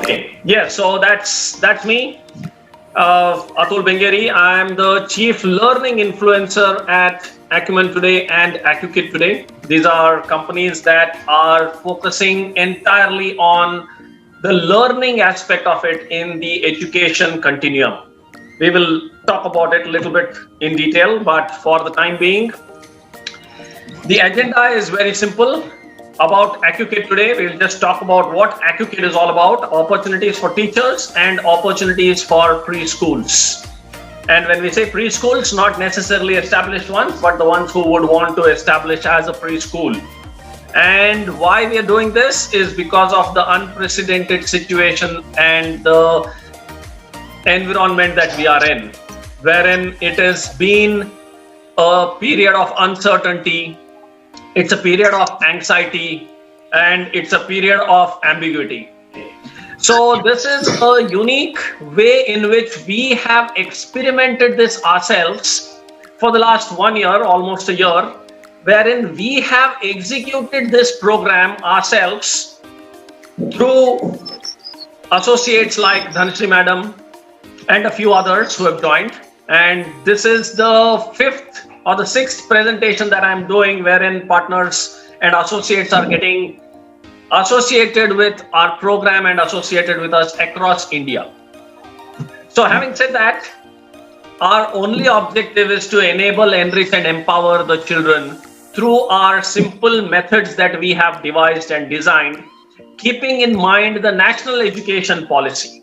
Yes, so that's me, Atul Bengeri. I am the Chief Learning Influencer at Acumen Today and AcuKid Today. These are companies that are focusing entirely on the learning aspect of it in the education continuum. We will talk about it a little bit in detail, but for the time being, the agenda is very simple. About AcuKid today, we'll just talk about what AcuKid is all about, opportunities for teachers and opportunities for preschools. And when we say preschools, not necessarily established ones, but the ones who would want to establish as a preschool. And why we are doing this is because of the unprecedented situation and the environment that we are in, wherein it has been a period of uncertainty. It's a period of anxiety and it's a period of ambiguity. So this is a unique way in which we have experimented this ourselves for the last 1 year, almost a year, wherein we have executed this program ourselves through associates like Dhanashree Madam and a few others who have joined. And this is the fifth or the sixth presentation that I'm doing, wherein partners and associates are getting associated with our program and associated with us across India. So having said that, our only objective is to enable, enrich and empower the children through our simple methods that we have devised and designed, keeping in mind the national education policy.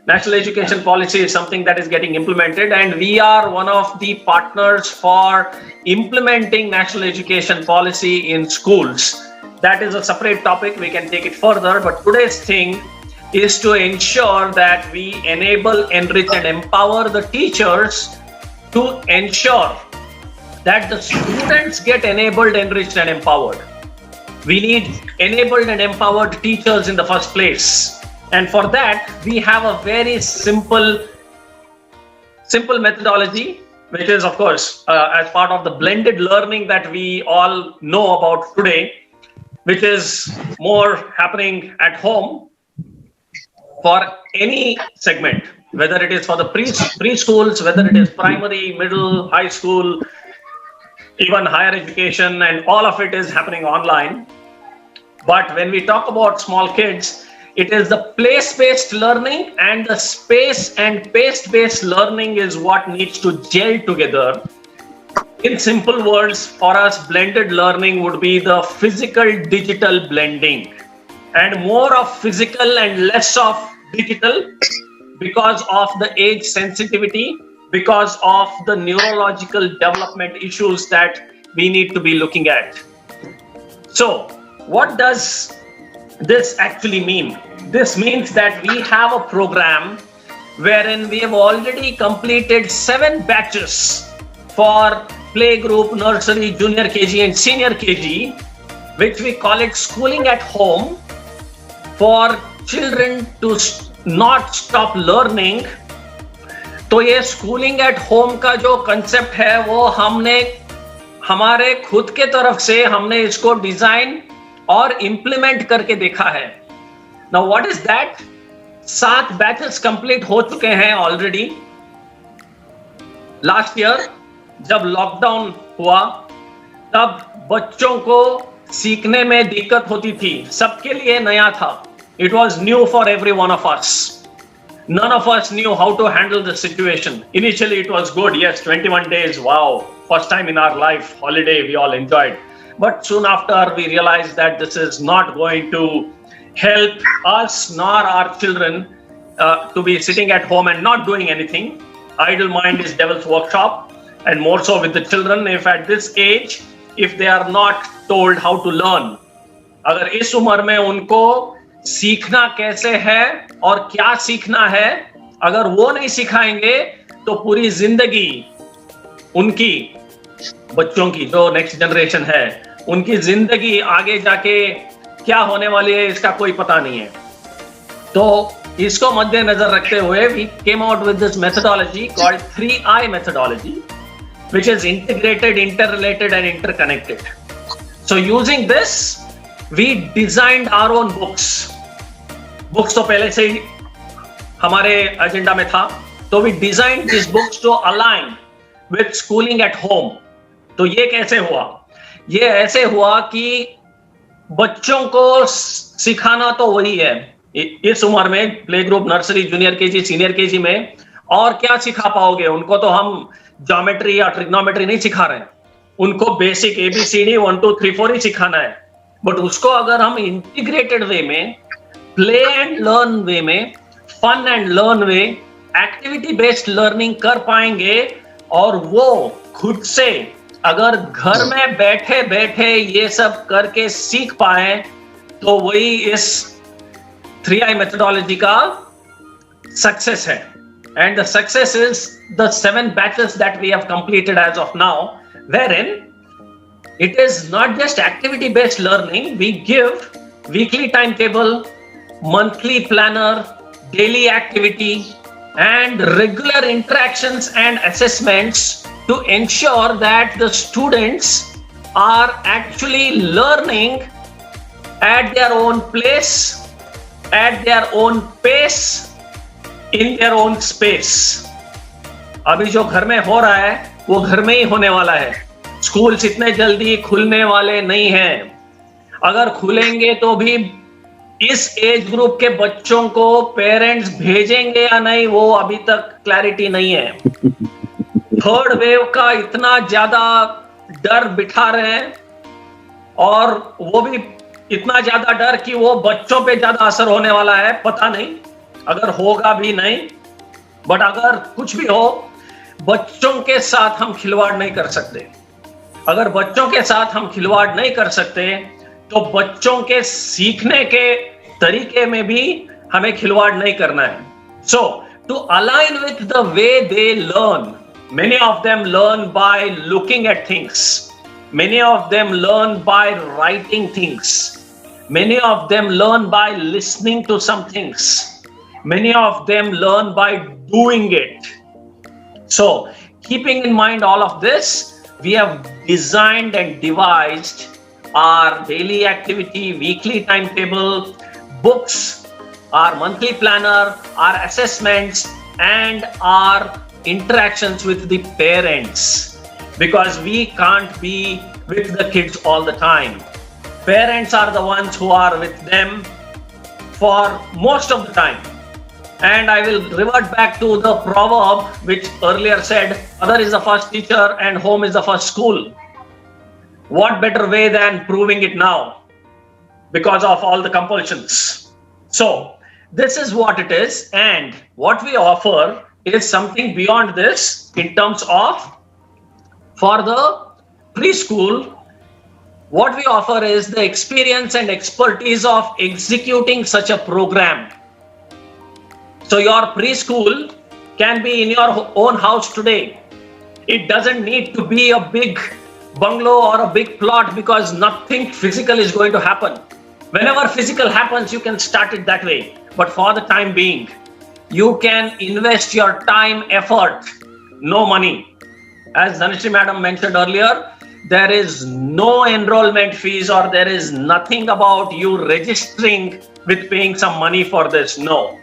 National education policy is something that is getting implemented, and we are one of the partners for implementing national education policy in schools. That is a separate topic. We can take it further, but today's thing is to ensure that we enable, enrich and empower the teachers to ensure that the students get enabled, enriched and empowered. We need enabled and empowered teachers in the first place. And for that, we have a very simple methodology, which is, of course, as part of the blended learning that we all know about today, which is more happening at home for any segment, whether it is for the preschools, whether it is primary, middle, high school, even higher education, and all of it is happening online. But when we talk about small kids, it is the place-based learning and the space and pace-based learning is what needs to gel together. In simple words, for us, blended learning would be the physical-digital blending, and more of physical and less of digital because of the age sensitivity, because of the neurological development issues that we need to be looking at. So, what does this actually mean? This means that we have a program wherein we have already completed 7 batches for playgroup, nursery, junior KG and senior KG, which we call it schooling at home, for children to not stop learning. तो ये schooling at home का जो concept है वो हमने हमारे खुद के तरफ से हमने इसको डिजाइन और इम्प्लीमेंट करके देखा है. Now what is that? 7 batches complete हो चुके हैं ऑलरेडी. लास्ट ईयर जब लॉकडाउन हुआ तब बच्चों को सीखने में दिक्कत होती थी, सबके लिए नया था. It was new for every one of us. None of us knew how to handle the situation. Initially it was good, yes, 21 days, wow, first time in our life, holiday, we all enjoyed. But soon after we realized that this is not going to help us nor our children to be sitting at home and not doing anything. Idle mind is devil's workshop, and more so with the children. If at this age, if they are not told how to learn, अगर इस उम्र में उनको सीखना कैसे है और क्या सीखना है, अगर वो नहीं सिखाएंगे तो पूरी जिंदगी उनकी, बच्चों की जो नेक्स्ट जनरेशन है, उनकी जिंदगी आगे जाके क्या होने वाली है इसका कोई पता नहीं है. तो इसको मद्देनजर रखते हुए we came out with this methodology called 3I methodology, which is integrated, interrelated and interconnected. So using this, we designed our own books. Books तो पहले से ही हमारे एजेंडा में था, तो we design this books to align with schooling at home. तो ये कैसे हुआ? ये ऐसे हुआ कि बच्चों को सिखाना तो वही है, इस उम्र में play group, nursery, junior KG, senior KG में और क्या सिखा पाओगे उनको? तो हम ज्योमेट्री या ट्रिग्नोमेट्री नहीं सिखा रहे हैं, उनको बेसिक ABCD 1 2 3 4 ही सिखाना है। बट उसको अगर हम इंटीग्रेटेड वे में, प्ले एंड लर्न वे में, fun and learn way, activity based learning कर पाएंगे और वो खुद से अगर घर में बैठे बैठे ये सब करके सीख पाए, तो वही इस 3I मेथोडोलॉजी का सक्सेस है। And the success is the 7 batches that we have completed as of now, wherein it is not just activity based learning. We give weekly timetable, monthly planner, daily activity, and regular interactions and assessments to ensure that the students are actually learning at their own place, at their own pace, in their own space. अभी जो घर में हो रहा है वो घर में ही होने वाला है। स्कूल्स इतने जल्दी खुलने वाले नहीं हैं। अगर खुलेंगे तो भी इस एज ग्रुप के बच्चों को पेरेंट्स भेजेंगे या नहीं, वो अभी तक क्लैरिटी नहीं है। थर्ड वेव का इतना ज्यादा डर बिठा रहे हैं, और वो भी इतना ज्यादा डर कि वो बच्चों पे ज्यादा असर होने वाला है। पता नहीं अगर होगा भी नहीं, बट अगर कुछ भी हो, बच्चों के साथ हम खिलवाड़ नहीं कर सकते। अगर बच्चों के साथ हम खिलवाड़ नहीं कर सकते, तो बच्चों के सीखने के तरीके में भी हमें खिलवाड़ नहीं करना है। So to align with the way they learn, many of them learn by looking at things, many of them learn by writing things, many of them learn by listening to some things, many of them learn by doing it. So keeping in mind all of this, we have designed and devised our daily activity, weekly timetable, books, our monthly planner, our assessments, and our interactions with the parents, because we can't be with the kids all the time. Parents are the ones who are with them for most of the time. And I will revert back to the proverb which earlier said, mother is the first teacher and home is the first school. What better way than proving it now because of all the compulsions? So this is what it is, and what we offer is something beyond this in terms of, for the preschool, what we offer is the experience and expertise of executing such a program. So your preschool can be in your own house today. It doesn't need to be a big bungalow or a big plot, because nothing physical is going to happen. Whenever physical happens, you can start it that way. But for the time being, you can invest your time, effort, no money. As Dhanashree madam mentioned earlier, there is no enrollment fees, or there is nothing about you registering with paying some money for this. No.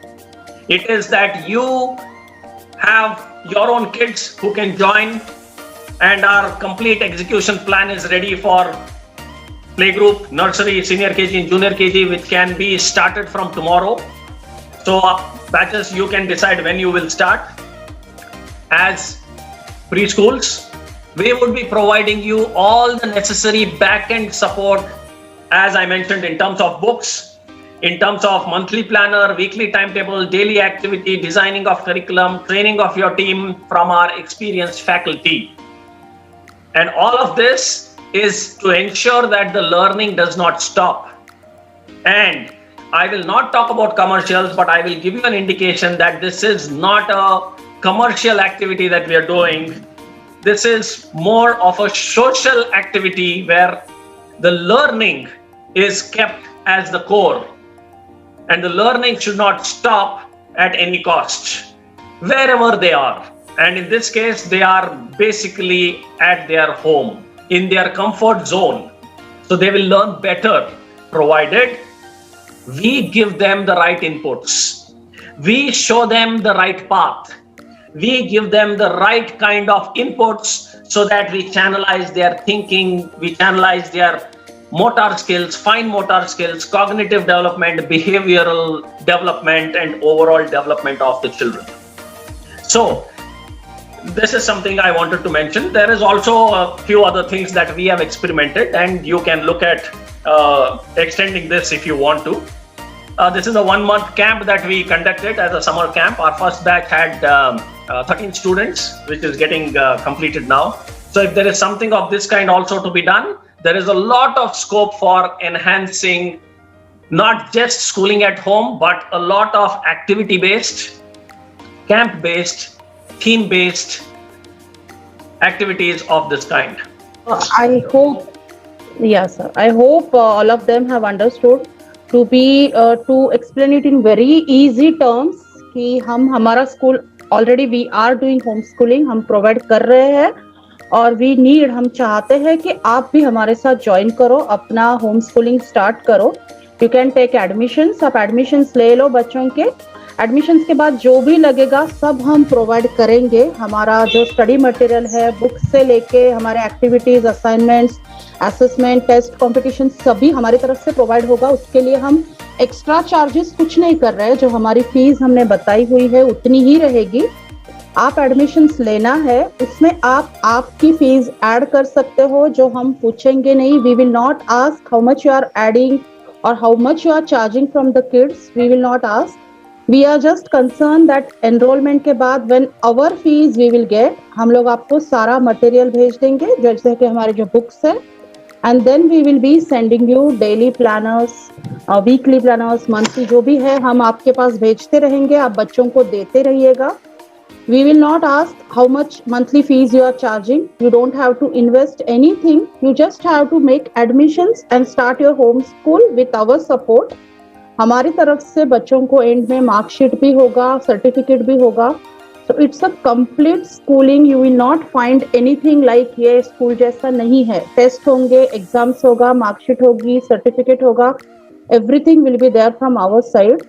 It is that you have your own kids who can join, and our complete execution plan is ready for playgroup, nursery, senior KG, and junior KG, which can be started from tomorrow. So batches, you can decide when you will start. As preschools, we would be providing you all the necessary back-end support, as I mentioned, in terms of books, in terms of monthly planner, weekly timetable, daily activity, designing of curriculum, training of your team from our experienced faculty. And all of this is to ensure that the learning does not stop. And I will not talk about commercials, but I will give you an indication that this is not a commercial activity that we are doing. This is more of a social activity where the learning is kept as the core, and the learning should not stop at any cost, wherever they are. And in this case, they are basically at their home, in their comfort zone. So they will learn better, provided We give them the right inputs. We show them the right path. We give them the right kind of inputs so that we channelize their thinking, we channelize their motor skills, fine motor skills, cognitive development, behavioral development, and overall development of the children. So, this is something I wanted to mention. There is also a few other things that we have experimented, and you can look at extending this if you want to. This is a 1-month camp that we conducted as a summer camp. Our first batch had 13 students, which is getting completed now. So if there is something of this kind also to be done, there is a lot of scope for enhancing not just schooling at home, but a lot of activity-based, camp-based, theme-based activities of this kind. I hope, yes, sir. I hope all of them have understood to explain it in very easy terms कि हम हमारा school already we are doing home schooling, हम provide कर रहे हैं और हम चाहते हैं कि आप भी हमारे साथ ज्वाइन करो, अपना होम स्कूलिंग स्टार्ट करो. यू कैन टेक एडमिशंस, आप एडमिशंस ले लो बच्चों के. एडमिशंस के बाद जो भी लगेगा सब हम प्रोवाइड करेंगे. हमारा जो स्टडी मटेरियल है, बुक्स से लेके हमारे activities, assignments, assessment, test, competition सभी हमारी तरफ से प्रोवाइड होगा. उसके लिए हम एक्स्ट्रा चार्जेस कुछ नहीं कर रहे हैं. जो हमारी फीस हमने बताई हुई है उतनी ही रहेगी. आप एडमिशंस लेना है, उसमें आप आपकी फीस ऐड कर सकते हो, जो हम पूछेंगे नहीं. We will not ask how much you are adding और how much you are charging from the kids. We will not ask. We are just concerned that enrollment के बाद when our fees we will get, हम लोग आपको सारा material भेज देंगे जैसे कि हमारे जो बुक्स है, and then we will be sending you daily planners, weekly planners, monthly जो भी है हम आपके पास भेजते रहेंगे. आप बच्चों को देते रहिएगा. We will not ask how much monthly fees you are charging. You don't have to invest anything. You just have to make admissions and start your home school with our support. हमारी तरफ से बच्चों को and में marksheet भी होगा, certificate भी होगा. So it's a complete schooling. You will not find anything like ये स्कूल जैसा नहीं है. टेस्ट होंगे, एग्जाम्स होगा, मार्कशीट होगी, सर्टिफिकेट होगा. Everything will be there from our side.